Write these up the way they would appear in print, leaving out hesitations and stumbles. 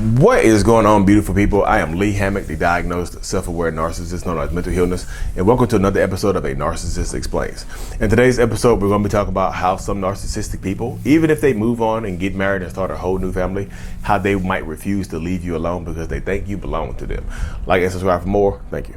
What is going on, beautiful people? I am Lee Hammock, the diagnosed self-aware narcissist known as mental illness, and welcome to another episode of A Narcissist Explains. In today's episode, we're going to be talking about how some narcissistic people, even if they move on and get married and start a whole new family, how they might refuse to leave you alone because they think you belong to them. Like and subscribe for more. Thank you.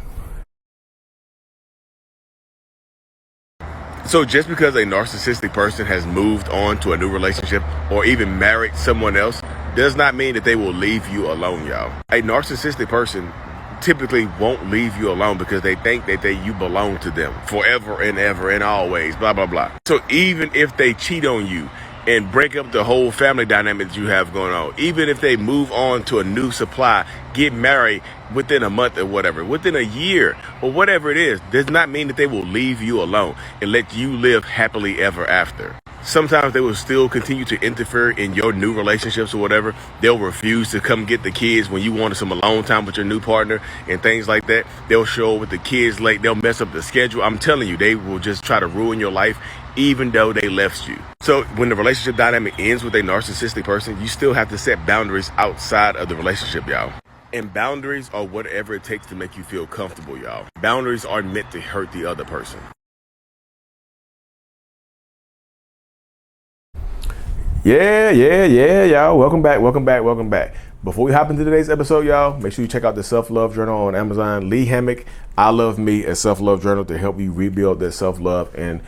So just because a narcissistic person has moved on to a new relationship or even married someone else does not mean that they will leave you alone, y'all. A narcissistic person typically won't leave you alone because they think that you belong to them forever and ever and always, blah, blah, blah. So even if they cheat on you and break up the whole family dynamic that you have going on, even if they move on to a new supply, get married within a month or whatever, within a year or whatever it is, does not mean that they will leave you alone and let you live happily ever after. Sometimes they will still continue to interfere in your new relationships or whatever. They'll refuse to come get the kids when you wanted some alone time with your new partner and things like that. They'll show up with the kids late. They'll mess up the schedule. I'm telling you, they will just try to ruin your life even though they left you. So when the relationship dynamic ends with a narcissistic person, you still have to set boundaries outside of the relationship, y'all. And boundaries are whatever it takes to make you feel comfortable, y'all. Boundaries aren't meant to hurt the other person. Yeah, y'all. Welcome back. Before we hop into today's episode, y'all, make sure you check out the Selflove Journal on Amazon. Lee Hammock, I Love Me, a Selflove Journal to help you rebuild that self-love and,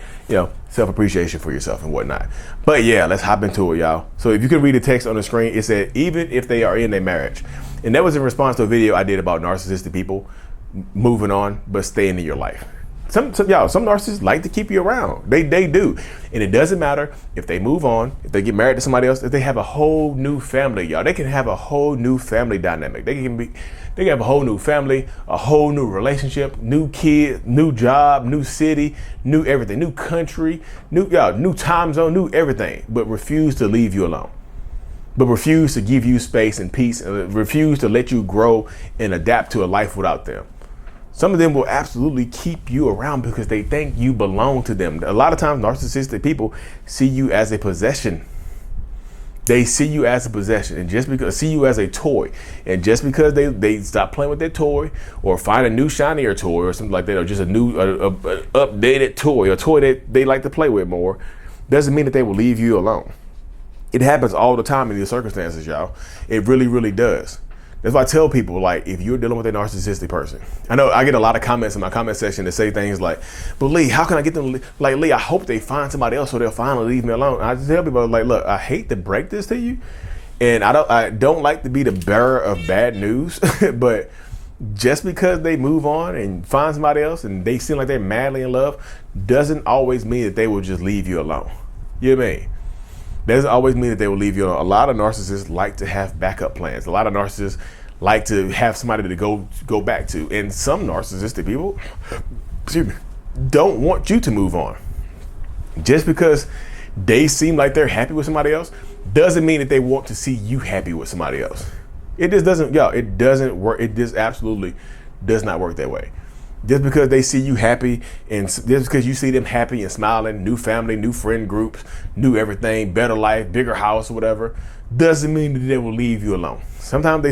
self-appreciation for yourself and whatnot. But yeah, let's hop into it, y'all. So if you can read the text on the screen, it said, even if they are in a marriage. And that was in response to a video I did about narcissistic people moving on, but staying in your life. Some narcissists like to keep you around. They do. And it doesn't matter if they move on, if they get married to somebody else, if they have a whole new family, y'all. They can have a whole new family dynamic. They can have a whole new family, a whole new relationship, new kid, new job, new city, new everything, new country, new time zone, new everything, but refuse to leave you alone. But refuse to give you space and peace, and refuse to let you grow and adapt to a life without them. Some of them will absolutely keep you around because they think you belong to them. A lot of times narcissistic people see you as a possession. They see you as a possession and see you as a toy. And just because they stop playing with their toy or find a new shinier toy or something like that, or just a new updated toy, a toy that they like to play with more, doesn't mean that they will leave you alone. It happens all the time in these circumstances, y'all. It really, really does. That's why I tell people, like, if you're dealing with a narcissistic person, I know I get a lot of comments in my comment section that say things like, but Lee, how can I get them? Like, Lee, I hope they find somebody else so they'll finally leave me alone. And I just tell people, like, look, I hate to break this to you, and I don't like to be the bearer of bad news, but just because they move on and find somebody else and they seem like they're madly in love doesn't always mean that they will just leave you alone. You know what I mean? Doesn't always mean that they will leave you alone. A lot of narcissists like to have backup plans. A lot of narcissists like to have somebody to go back to. And some narcissistic people, don't want you to move on. Just because they seem like they're happy with somebody else doesn't mean that they want to see you happy with somebody else. It just doesn't, it doesn't work. It just absolutely does not work that way. Just because they see you happy and just because you see them happy and smiling, new family, new friend groups, new everything, better life, bigger house, or whatever, doesn't mean that they will leave you alone. Sometimes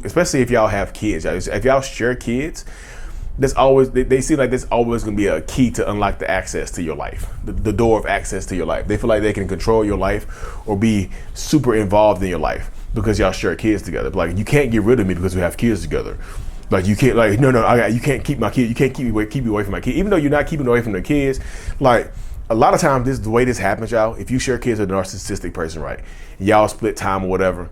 especially if y'all have kids, if y'all share kids, they seem like there's always going to be a key to unlock the access to your life, the door of access to your life. They feel like they can control your life or be super involved in your life because y'all share kids together. Like, you can't get rid of me because we have kids together. Like, you can't, like, you can't keep my kid. You can't keep me away from my kid. Even though you're not keeping away from the kids, like, a lot of times the way this happens, y'all, if you share kids with a narcissistic person, right, y'all split time or whatever,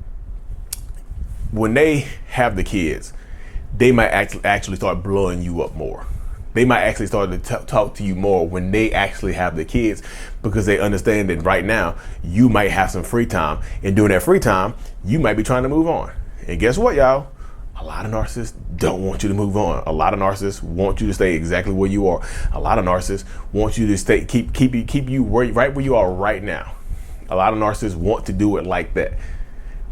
when they have the kids, they might actually start blowing you up more. They might actually start to talk to you more when they actually have the kids because they understand that right now you might have some free time. And during that free time, you might be trying to move on. And guess what, y'all? A lot of narcissists don't want you to move on. A lot of narcissists want you to stay exactly where you are. A lot of narcissists want you to keep you right where you are right now. A lot of narcissists want to do it like that.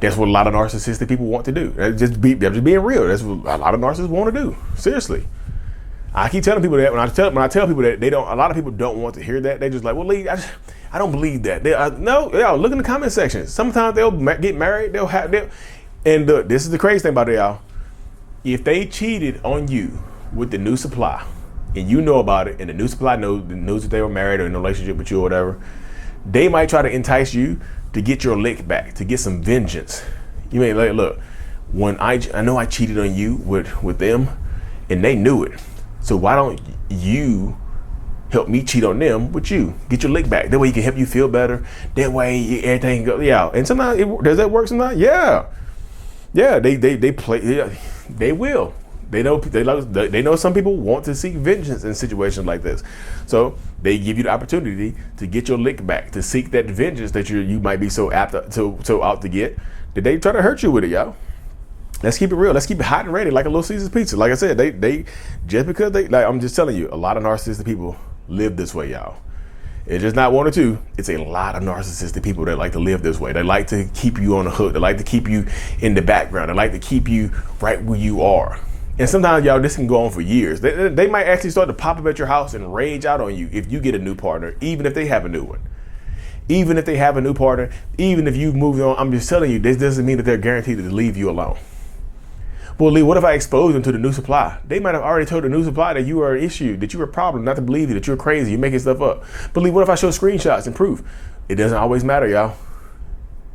That's what a lot of narcissistic people want to do. They're just being real. That's what a lot of narcissists want to do. Seriously. I keep telling people that when I tell people that, a lot of people don't want to hear that. They just like, well, Lee, I don't believe that. No, look in the comment section. Sometimes they'll get married. And look, this is the crazy thing about it, y'all. If they cheated on you with the new supply, and you know about it, and the new supply knows that they were married or in a relationship with you or whatever, they might try to entice you to get your lick back, to get some vengeance. You may like, look, when I know I cheated on you with them, and they knew it. So why don't you help me cheat on them with you? Get your lick back. That way he can help you feel better. That way everything goes. Yeah. And sometimes does that work sometimes? Yeah. Yeah. They play. Yeah, they will. They know some people want to seek vengeance in situations like this. So they give you the opportunity to get your lick back, to seek that vengeance that you might be so out to get. Did they try to hurt you with it, y'all? Let's keep it real. Let's keep it hot and ready, like a Little Caesar's pizza. Like I said, they just because like I'm just telling you, a lot of narcissistic people live this way, y'all. It's just not one or two. It's a lot of narcissistic people that like to live this way. They like to keep you on the hook. They like to keep you in the background. They like to keep you right where you are. And sometimes, y'all, this can go on for years. They might actually start to pop up at your house and rage out on you if you get a new partner, even if they have a new one. Even if they have a new partner, even if you've moved on, I'm just telling you, this doesn't mean that they're guaranteed to leave you alone. Well, Lee, what if I expose them to the new supply? They might have already told the new supply that you are an issue, that you're a problem, not to believe you, that you're crazy, you're making stuff up. But Lee, what if I show screenshots and proof? It doesn't always matter, y'all.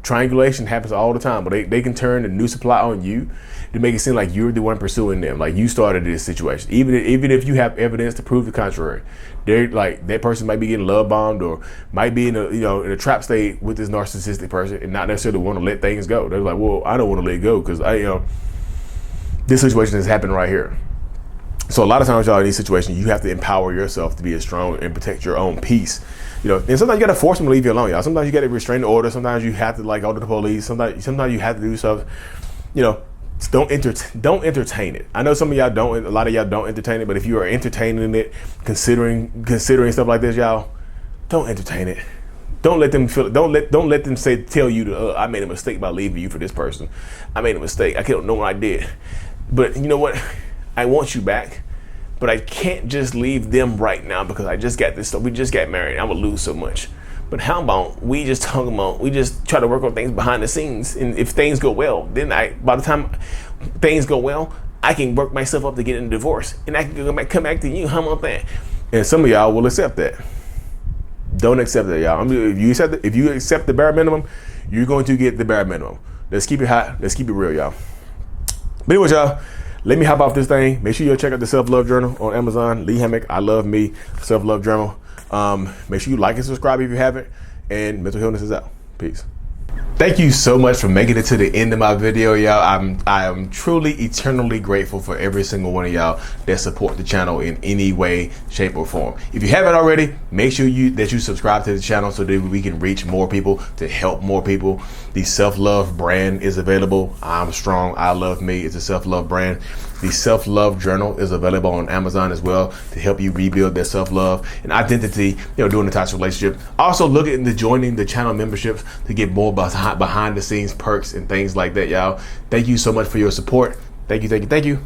Triangulation happens all the time, but they can turn the new supply on you to make it seem like you're the one pursuing them, like you started this situation. Even if you have evidence to prove the contrary, they're like that person might be getting love bombed or might be in a trap state with this narcissistic person and not necessarily want to let things go. They're like, well, I don't want to let it go because this situation is happening right here. So a lot of times, y'all, in these situations, you have to empower yourself to be as strong and protect your own peace. And sometimes you got to force them to leave you alone, y'all. Sometimes you got to restrain the order. Sometimes you have to go to the police. Sometimes you have to do stuff. Don't entertain it. I know some of y'all don't. A lot of y'all don't entertain it. But if you are entertaining it, considering stuff like this, y'all, don't entertain it. Don't let them feel. Don't let them tell you I made a mistake by leaving you for this person. I made a mistake. I don't know what I did. But you know what? I want you back, but I can't just leave them right now because I just got this stuff. We just got married. I would lose so much. But how about we just try to work on things behind the scenes, and if things go well, then by the time things go well, I can work myself up to get in a divorce, and I can come back to you. How about that? And some of y'all will accept that. Don't accept that, y'all. If you accept the bare minimum, you're going to get the bare minimum. Let's keep it hot. Let's keep it real, y'all. But anyways, y'all, let me hop off this thing. Make sure you check out the Self-Love Journal on Amazon. Lee Hammock, I Love Me, Self-Love Journal. Make sure you like and subscribe if you haven't. And Mental Healness is out. Peace. Thank you so much for making it to the end of my video, y'all. I am truly eternally grateful for every single one of y'all that support the channel in any way, shape, or form. If you haven't already, make sure that you subscribe to the channel so that we can reach more people, to help more people. The Self-Love brand is available. I'm strong. I Love Me. It's a self-love brand. The Self-Love Journal is available on Amazon as well to help you rebuild their self-love and identity, during the toxic relationship. Also, look into joining the channel memberships to get more behind the scenes perks and things like that, y'all. Thank you so much for your support. Thank you.